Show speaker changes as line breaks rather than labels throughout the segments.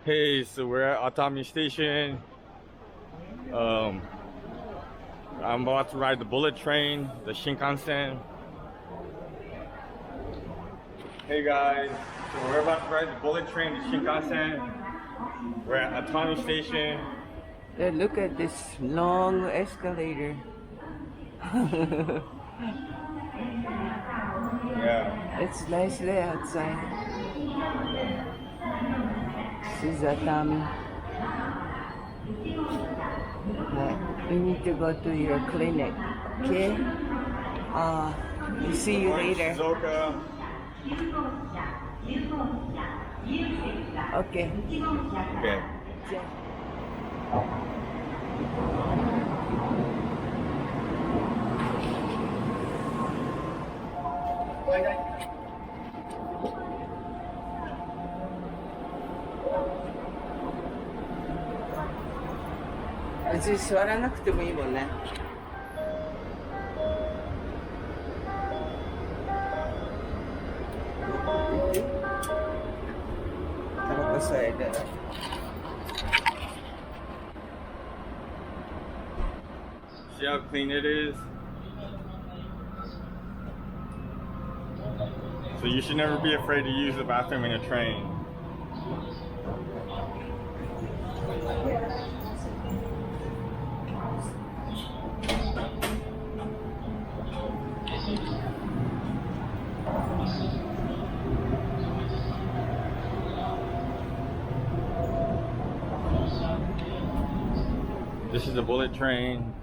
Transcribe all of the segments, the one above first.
Hey, so we're at Atami Station. Um, I'm about to ride the bullet train, the Shinkansen. Hey guys, so we're about to ride the bullet train, the Shinkansen. We're at Atami Station.
Yeah, look at this long escalator.
Yeah.
It's nicely outside. This is Atami. You need to go to your clinic, okay? We'll see you later.
Shizuoka.
Okay.
Okay.
別に座らなくてもいいもんね。タバコ吸えたら。
See how clean it is? So you should never be afraid to use the bathroom in a train. This is the bullet train.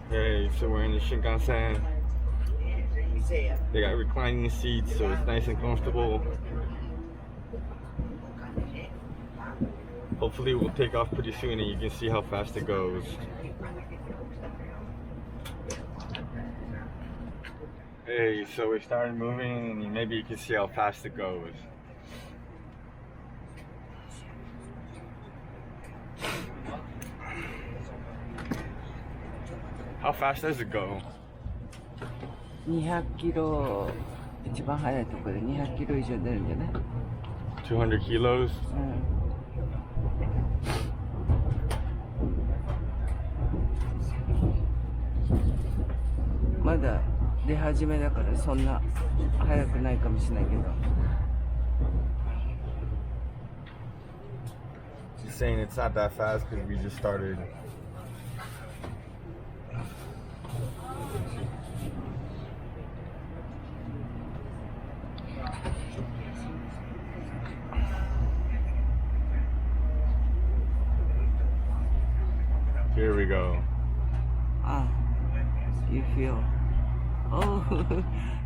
Okay, so we're in the Shinkansen. They got reclining seats, so it's nice and comfortable. Hopefully we'll take off pretty soon and you can see how fast it goes. Hey, so we started moving and maybe you can see how fast it goes. How fast does it go?
200キロ、一番速いところで200キロ以上出るんじゃない？
200 kilos?
うん。まだ出始めだからそんな速くないかもしれないけど。
She's saying it's not that fast because we just started. Here we go.
Ah, you feel. Oh,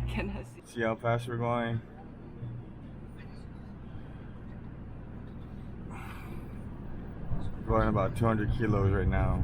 can I see?
See how fast we're going? We're going about 200 kilos right now.